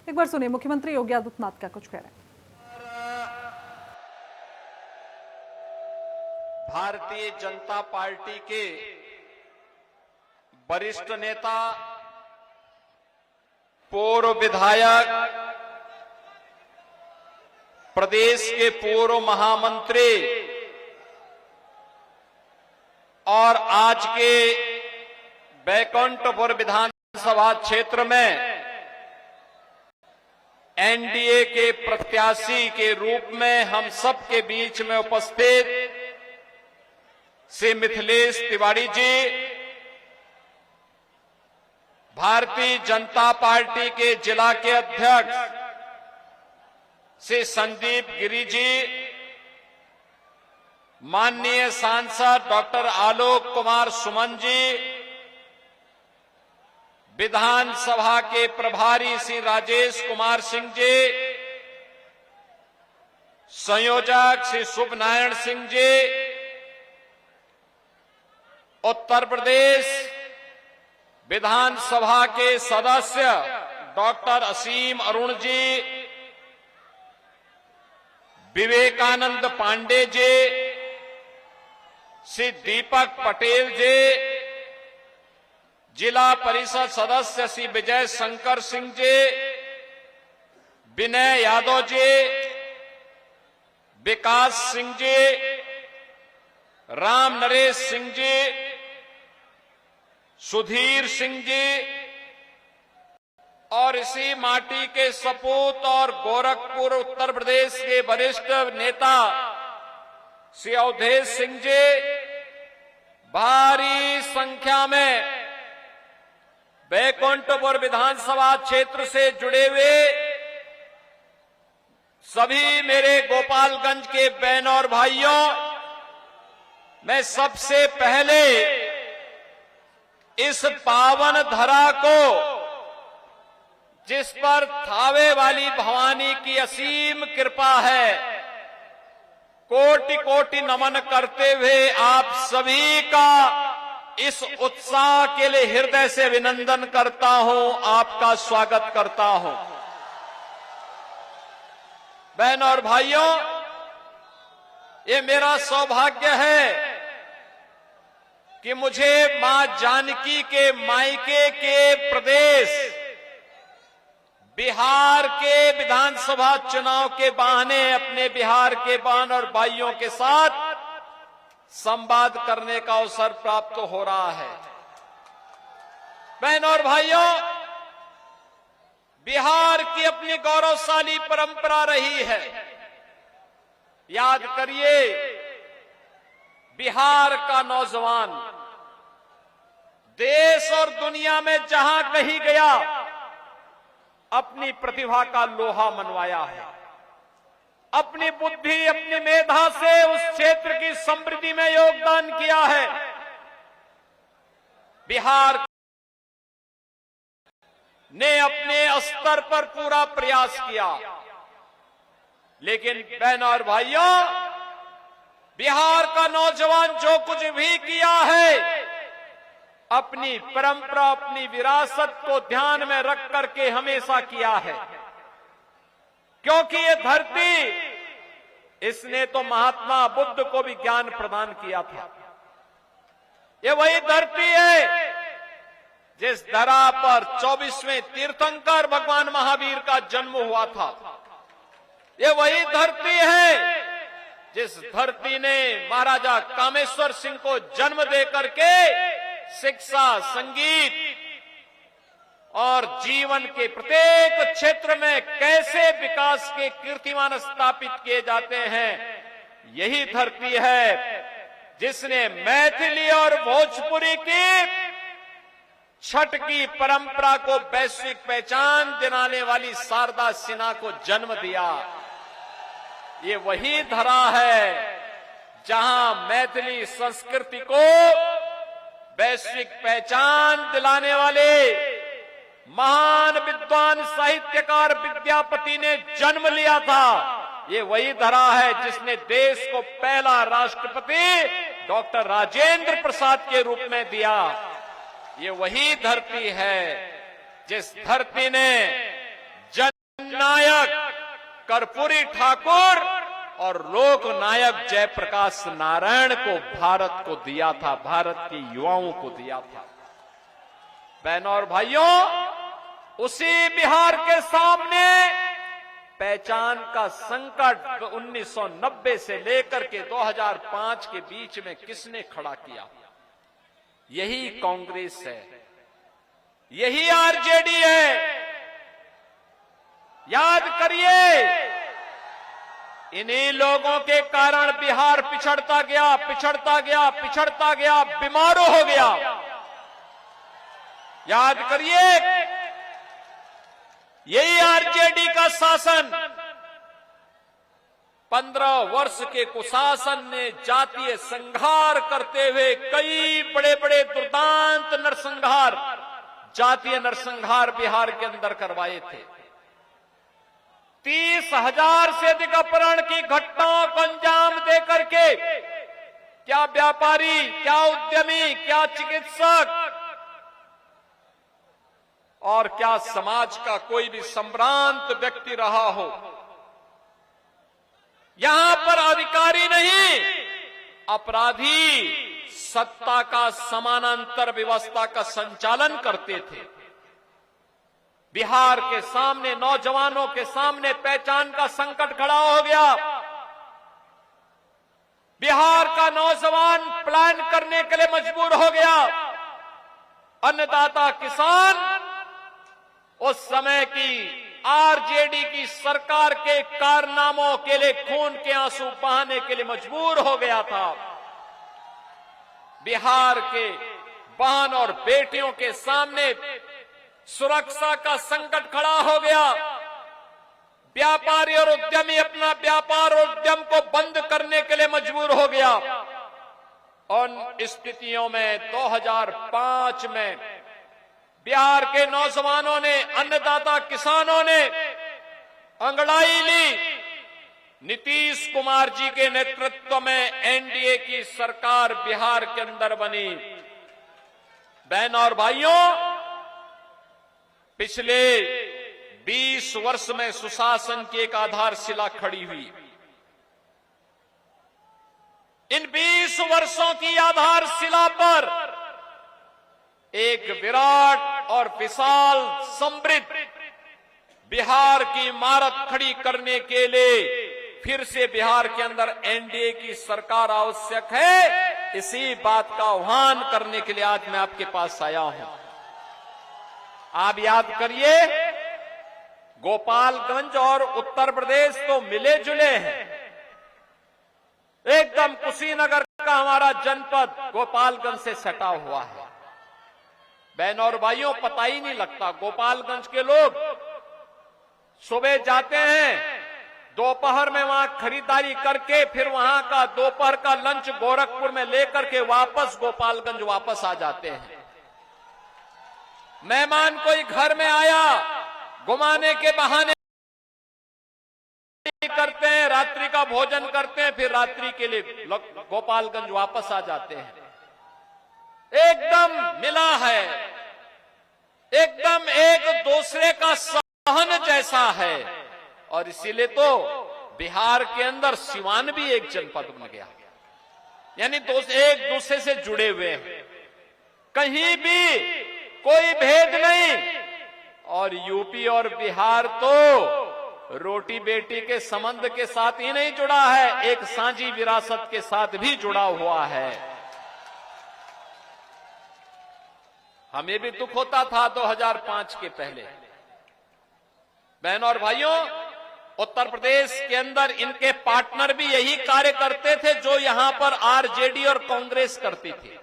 एक बार सुनिए मुख्यमंत्री योगी आदित्यनाथ क्या कुछ कह रहे हैं। भारतीय जनता पार्टी के वरिष्ठ नेता, पूर्व विधायक, प्रदेश के पूर्व महामंत्री और आज के बैकुंठपुर विधानसभा क्षेत्र में एनडीए के प्रत्याशी के रूप में हम सबके बीच में उपस्थित श्री मिथिलेश तिवारी जी, भारतीय जनता पार्टी के जिला के अध्यक्ष श्री संदीप गिरी जी, माननीय सांसद डॉक्टर आलोक कुमार सुमन जी, विधानसभा के प्रभारी श्री राजेश कुमार सिंह जी, संयोजक श्री शुभ नारायण सिंह जी, उत्तर प्रदेश विधानसभा के सदस्य डॉक्टर असीम अरुण जी, विवेकानंद पांडे जी, श्री दीपक पटेल जी, जिला परिषद सदस्य श्री विजय शंकर सिंह जी, विनय यादव जी, विकास सिंह जी, राम नरेश सिंह जी, सुधीर सिंह जी और इसी माटी के सपूत और गोरखपुर उत्तर प्रदेश के वरिष्ठ नेता श्री अवधेश सिंह जी, भारी संख्या में बैकुंठपुर विधानसभा क्षेत्र से जुड़े हुए सभी मेरे गोपालगंज के बहनों और भाइयों, मैं सबसे पहले इस पावन धरा को, जिस पर थावे वाली भवानी की असीम कृपा है, कोटि कोटि नमन करते हुए आप सभी का इस उत्साह के लिए हृदय से अभिनंदन करता हूं, आपका स्वागत करता हूं। बहनों और भाइयों, ये मेरा सौभाग्य है कि मुझे मां जानकी के मायके के प्रदेश बिहार के विधानसभा चुनाव के बहाने अपने बिहार के बहन और भाइयों के साथ संवाद करने का अवसर प्राप्त हो रहा है। बहनों और भाइयों, बिहार की अपनी गौरवशाली परंपरा रही है। याद करिए, बिहार का नौजवान देश और दुनिया में जहां कहीं गया अपनी प्रतिभा का लोहा मनवाया है, अपनी बुद्धि, अपनी मेधा से उस क्षेत्र की समृद्धि में योगदान किया है। बिहार ने अपने स्तर पर पूरा प्रयास किया, लेकिन बहनों और भाइयों, बिहार का नौजवान जो कुछ भी किया है, अपनी परंपरा, अपनी विरासत को ध्यान में रख करके हमेशा किया है। क्योंकि ये धरती, इसने तो महात्मा बुद्ध को भी ज्ञान प्रदान किया था। ये वही धरती है जिस धरा पर 24वें तीर्थंकर भगवान महावीर का जन्म हुआ था। ये वही धरती है जिस धरती ने महाराजा कामेश्वर सिंह को जन्म दे करके शिक्षा, संगीत और जीवन के प्रत्येक क्षेत्र में कैसे विकास के कीर्तिमान स्थापित किए जाते हैं, यही धरती है जिसने मैथिली और भोजपुरी की छठ की परंपरा को वैश्विक पहचान दिलाने वाली शारदा सिन्हा को जन्म दिया। ये वही धरा है जहां मैथिली संस्कृति को वैश्विक पहचान दिलाने वाले महान विद्वान साहित्यकार विद्यापति ने जन्म लिया था। ये वही धरा है जिसने देश को पहला राष्ट्रपति डॉक्टर राजेंद्र प्रसाद के रूप में दिया। ये वही धरती है जिस धरती ने जननायक कर्पूरी ठाकुर और लोकनायक जयप्रकाश नारायण को भारत को दिया था, भारत के युवाओं को दिया था। बहनों और भाइयों, उसी बिहार के सामने पहचान का संकट 1990 से लेकर के 2005 के बीच में किसने खड़ा किया? यही कांग्रेस है, यही आरजेडी है। याद करिए, इन्हीं लोगों के कारण बिहार पिछड़ता गया, पिछड़ता गया, पिछड़ता गया, बीमार हो गया। याद करिए, यही आरजेडी का शासन 15 वर्ष के कुशासन ने जातीय संघार करते हुए कई बड़े बड़े दुर्दांत नरसंहार, जातीय नरसंहार बिहार के अंदर करवाए थे। 30,000 से अधिक अपहरण की घटनाओं को अंजाम देकर के क्या व्यापारी, क्या उद्यमी, क्या चिकित्सक और क्या समाज का कोई भी संभ्रांत व्यक्ति रहा हो, यहां पर अधिकारी नहीं, अपराधी सत्ता का समानांतर व्यवस्था का संचालन करते थे। बिहार के सामने, नौजवानों के सामने पहचान का संकट खड़ा हो गया। बिहार का नौजवान प्लान करने के लिए मजबूर हो गया। अन्नदाता किसान उस समय की आरजेडी की सरकार के कारनामों के लिए खून के आंसू बहाने के लिए मजबूर हो गया था। बिहार के बहन और बेटियों के सामने सुरक्षा का संकट खड़ा हो गया। व्यापारी और उद्यमी अपना व्यापार और उद्यम को बंद करने के लिए मजबूर हो गया। उन स्थितियों में 2005 में बिहार के नौजवानों ने, अन्नदाता किसानों ने अंगड़ाई ली। नीतीश कुमार जी के नेतृत्व में एनडीए की सरकार बिहार के अंदर बनी। बहन और भाइयों, पिछले 20 वर्ष में सुशासन की एक आधारशिला खड़ी हुई। इन 20 वर्षों की आधारशिला पर एक विराट और विशाल समृद्ध बिहार की इमारत खड़ी करने के लिए फिर से बिहार के अंदर एनडीए की सरकार आवश्यक है। इसी बात का आह्वान करने के लिए आज मैं आपके पास आया हूं। आप याद करिए, गोपालगंज और उत्तर प्रदेश तो मिले जुले हैं। एकदम कुशीनगर का हमारा जनपद गोपालगंज से सटा हुआ है। बहनों और भाइयों, पता ही नहीं लगता। गोपालगंज के लोग सुबह जाते हैं, दोपहर में वहां खरीदारी करके फिर वहां का दोपहर का लंच गोरखपुर में लेकर के वापस गोपालगंज वापस आ जाते हैं। मेहमान कोई घर में आया, घुमाने के बहाने करते हैं, रात्रि का भोजन करते हैं, फिर रात्रि के लिए गोपालगंज वापस आ जाते हैं। एकदम मिला है, एकदम एक दूसरे का सहन जैसा है। और इसीलिए तो बिहार के अंदर सिवान भी एक जनपद बन गया, यानी एक दूसरे से जुड़े हुए हैं, कहीं भी कोई भेद नहीं। और यूपी और बिहार तो रोटी बेटी के संबंध के साथ ही नहीं जुड़ा है, एक साझी विरासत के साथ भी जुड़ा हुआ है। हमें भी दुख होता था 2005 के पहले। बहनों और भाइयों, उत्तर प्रदेश के अंदर इनके पार्टनर भी यही कार्य करते थे जो यहां पर आरजेडी और कांग्रेस करती थी।